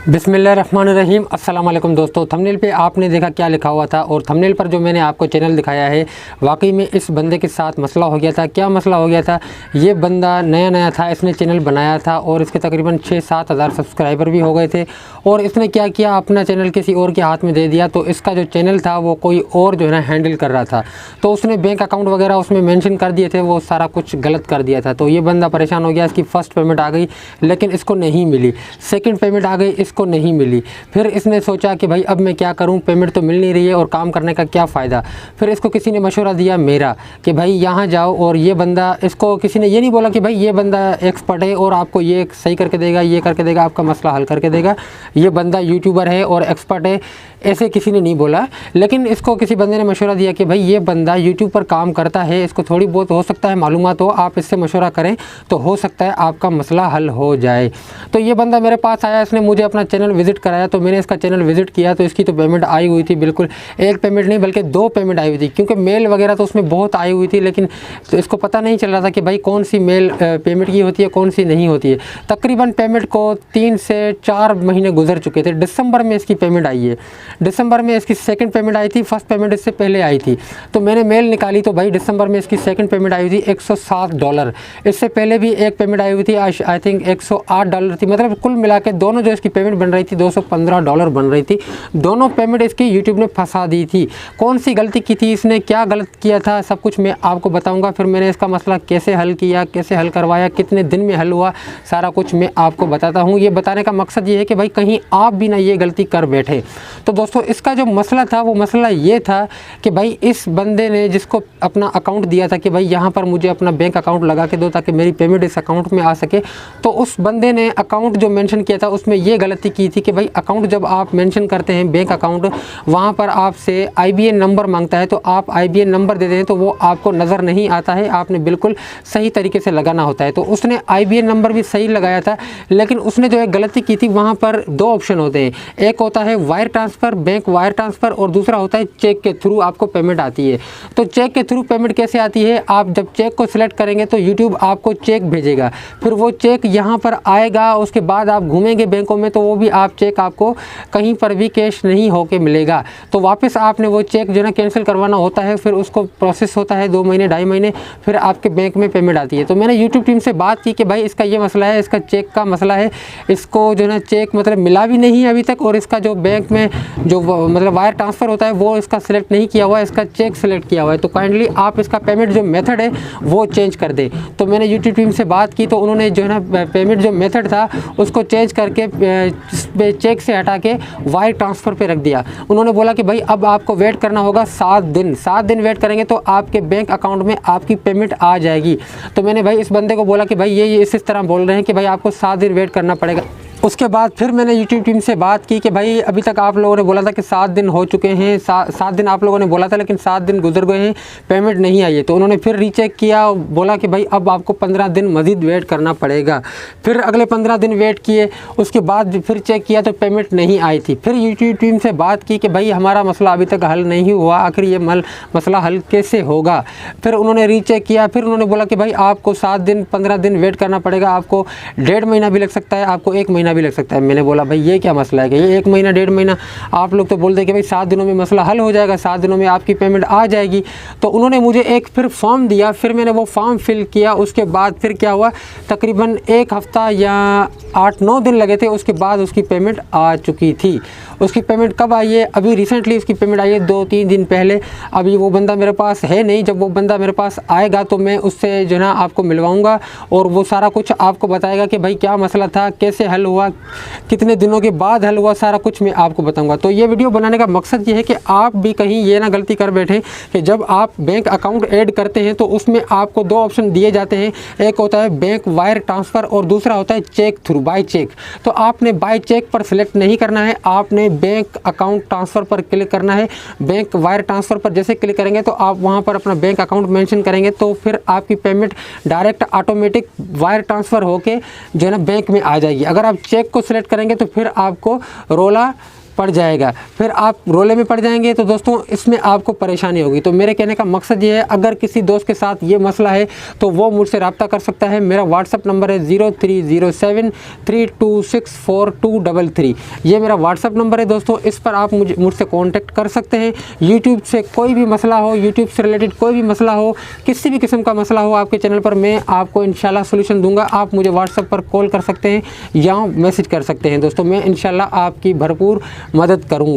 बिस्मिल्लाहिर्रहमानिर्रहीम। अस्सलाम वालेकुम दोस्तों, थंबनेल पे आपने देखा क्या लिखा हुआ था और थंबनेल पर जो मैंने आपको चैनल दिखाया है, वाकई में इस बंदे के साथ मसला हो गया था। क्या मसला हो गया था? ये बंदा नया था, इसने चैनल बनाया था और इसके तकरीबन 6-7 हज़ार सब्सक्राइबर भी हो गए थे। और इसने क्या किया, अपना चैनल किसी और के हाथ में दे दिया। तो इसका जो चैनल था वो कोई और जो है ना हैंडल कर रहा था। तो उसने बैंक अकाउंट वगैरह उसमें मेंशन कर दिए थे, वो सारा कुछ गलत कर दिया था। तो ये बंदा परेशान हो गया। इसकी फ़र्स्ट पेमेंट आ गई लेकिन इसको नहीं मिली, सेकंड पेमेंट आ गई, इसको नहीं मिली। फिर इसने सोचा कि भाई अब मैं क्या करूं, पेमेंट तो मिल नहीं रही है और काम करने का क्या फ़ायदा। फिर इसको किसी ने मशवरा दिया मेरा कि भाई यहाँ जाओ, और ये बंदा, इसको किसी ने ये नहीं बोला कि भाई ये बंदा एक्सपर्ट है और आपको ये सही करके देगा, ये करके देगा, आपका मसला हल करके देगा, ये बंदा यूट्यूबर है और एक्सपर्ट है, ऐसे किसी ने नहीं बोला। लेकिन इसको किसी बंदे ने मशवरा दिया कि भाई ये बंदा यूट्यूब पर काम करता है, इसको थोड़ी बहुत हो सकता है मालूमात हो, आप इससे मशवरा करें तो हो सकता है आपका मसला हल हो जाए। तो ये बंदा मेरे पास आया, इसने मुझे अपना चैनल विज़िट कराया। तो मैंने इसका चैनल विज़िट किया तो इसकी तो पेमेंट आई हुई थी, बिल्कुल एक पेमेंट नहीं बल्कि 2 पेमेंट आई हुई थी, क्योंकि मेल वगैरह तो उसमें बहुत आई हुई थी। लेकिन तो इसको पता नहीं चल रहा था कि भाई कौन सी मेल पेमेंट की होती है, कौन सी नहीं होती है। तकरीबन पेमेंट को 3 से 4 महीने गुजर चुके थे। दिसंबर में इसकी पेमेंट आई है, दिसंबर में इसकी सेकंड पेमेंट आई थी, फर्स्ट पेमेंट इससे पहले आई थी। तो मैंने मेल निकाली तो भाई दिसंबर में इसकी सेकंड पेमेंट आई हुई थी $160। इससे पहले भी एक पेमेंट आई हुई थी, आई थिंक $108 थी। मतलब कुल मिला के दोनों जो इसकी पेमेंट बन रही थी $215 बन रही थी। दोनों पेमेंट इसकी यूट्यूब ने फंसा दी थी। कौन सी गलती की थी इसने, क्या गलत किया था, सब कुछ मैं आपको बताऊँगा। फिर मैंने इसका मसला कैसे हल किया, कैसे हल करवाया, कितने दिन में हल हुआ, सारा कुछ मैं आपको बताता हूँ। ये बताने का मकसद ये है कि भाई कहीं आप भी ना ये गलती कर बैठे। तो दोस्तों इसका जो मसला था वो मसला ये था कि भाई इस बंदे ने जिसको अपना अकाउंट दिया था कि भाई यहाँ पर मुझे अपना बैंक अकाउंट लगा के दो ताकि मेरी पेमेंट इस अकाउंट में आ सके, तो उस बंदे ने अकाउंट जो मेंशन किया था उसमें ये गलती की थी कि भाई अकाउंट जब आप मेंशन करते हैं बैंक अकाउंट, वहाँ पर आपसे IBN नंबर मांगता है। तो आप IBN नंबर दे दें तो वो आपको नज़र नहीं आता है, आपने बिल्कुल सही तरीके से लगाना होता है। तो उसने IBN नंबर भी सही लगाया था, लेकिन उसने जो है गलती की थी, वहाँ पर 2 ऑप्शन होते हैं, एक होता है wire transfer, bank wire transfer, और दूसरा होता है चेक के थ्रू आपको पेमेंट आती है। तो चेक के थ्रू पेमेंट कैसे आती है, आप जब चेक को सिलेक्ट करेंगे तो यूट्यूब आपको चेक भेजेगा, फिर वो चेक यहाँ पर आएगा, उसके बाद आप घूमेंगे बैंकों में तो वो भी आप चेक आपको कहीं पर भी कैश नहीं होके मिलेगा। तो वापस आपने वो चेक जो है ना कैंसिल करवाना होता है, फिर उसको प्रोसेस होता है 2 महीने 2.5 महीने, फिर आपके बैंक में पेमेंट आती है। तो मैंने यूट्यूब टीम से बात की कि भाई इसका ये मसला है, इसका चेक का मसला है, इसको जो है ना चेक मतलब मिला भी नहीं है अभी तक, और इसका जो बैंक में जो मतलब वायर ट्रांसफ़र होता है वो इसका सिलेक्ट नहीं किया हुआ है, इसका चेक सिलेक्ट किया हुआ है। तो काइंडली आप इसका पेमेंट जो मेथड है वो चेंज कर दें। तो मैंने यूट्यूब टीम से बात की तो उन्होंने जो है ना पेमेंट जो मेथड था उसको चेंज करके चेक से हटा के वायर ट्रांसफ़र पे रख दिया। उन्होंने बोला कि भाई अब आपको वेट करना होगा 7 दिन वेट करेंगे तो आपके बैंक अकाउंट में आपकी पेमेंट आ जाएगी। तो मैंने भाई इस बंदे को बोला कि भाई ये इस तरह बोल रहे हैं कि भाई आपको 7 दिन वेट करना पड़ेगा। उसके बाद फिर मैंने यूट्यूब टीम से बात की कि भाई अभी तक आप लोगों ने बोला था कि 7 दिन हो चुके हैं, 7 दिन आप लोगों ने बोला था, लेकिन 7 दिन गुजर गए हैं, पेमेंट नहीं आई है। तो उन्होंने फिर रीचेक किया, बोला कि भाई अब आपको 15 दिन मज़ीद वेट करना पड़ेगा। फिर अगले 15 दिन वेट किए, उसके बाद फिर चेक किया तो पेमेंट नहीं आई थी। फिर यूट्यूब टीम से बात की कि भाई हमारा मसला अभी तक हल नहीं हुआ, आखिर ये मसला हल कैसे होगा। फिर उन्होंने रीचेक किया, फिर उन्होंने बोला कि भाई आपको 7 दिन 15 दिन वेट करना पड़ेगा, आपको 1.5 महीना भी लग सकता है, आपको 1 महीना भी लग सकता है। मैंने बोला भाई ये क्या मसला है कि ये 1 महीना 1.5 महीना, आप लोग तो बोलते हैं कि भाई 7 दिनों में मसला हल हो जाएगा, 7 दिनों में आपकी पेमेंट आ जाएगी। तो उन्होंने मुझे एक फिर फॉर्म दिया, फिर मैंने वो फॉर्म फिल किया। उसके बाद फिर क्या हुआ, तकरीबन 1 हफ़्ता या 8-9 दिन लगे थे, उसके बाद उसकी पेमेंट आ चुकी थी। उसकी पेमेंट कब आई है, अभी रिसेंटली उसकी पेमेंट आई है 2-3 दिन पहले। अभी वो बंदा मेरे पास है नहीं, जब वो बंदा मेरे पास आएगा तो मैं उससे जो है ना आपको मिलवाऊंगा और वो सारा कुछ आपको बताएगा कि भाई क्या मसला था, कैसे हल हुआ, कितने दिनों के बाद हल हुआ, सारा कुछ मैं आपको बताऊंगा। तो ये वीडियो बनाने का मकसद ये है कि आप भी कहीं ये ना गलती कर बैठे कि जब आप बैंक अकाउंट ऐड करते हैं तो उसमें आपको 2 ऑप्शन दिए जाते हैं, एक होता है बैंक वायर ट्रांसफ़र और दूसरा होता है चेक थ्रू, बाय चेक। तो आपने बाय चेक पर सिलेक्ट नहीं करना है, आपने बैंक अकाउंट ट्रांसफ़र पर क्लिक करना है। बैंक वायर ट्रांसफ़र पर जैसे क्लिक करेंगे तो आप वहाँ पर अपना बैंक अकाउंट मेंशन करेंगे तो फिर आपकी payment direct automatic wire transfer होके जो है ना बैंक में आ जाएगी। अगर आप चेक को सिलेक्ट करेंगे तो फिर आपको रोला पड़ जाएगा, फिर आप रोले में पड़ जाएंगे। तो दोस्तों इसमें आपको परेशानी होगी। तो मेरे कहने का मकसद ये है, अगर किसी दोस्त के साथ ये मसला है तो वो मुझसे रब्ता कर सकता है। मेरा व्हाट्सअप नंबर है 030732642233। ये मेरा व्हाट्सअप नंबर है दोस्तों, इस पर आप मुझसे कॉन्टैक्ट कर सकते हैं। यूट्यूब से कोई भी मसला हो, यूट्यूब से रिलेटेड कोई भी मसला हो, किसी भी किस्म का मसला हो आपके चैनल पर, मैं आपको इंशाल्लाह सोल्यूशन दूंगा। आप मुझे व्हाट्सएप पर कॉल कर सकते हैं या मैसेज कर सकते हैं दोस्तों, मैं इंशाल्लाह आपकी भरपूर मदद करूंगा।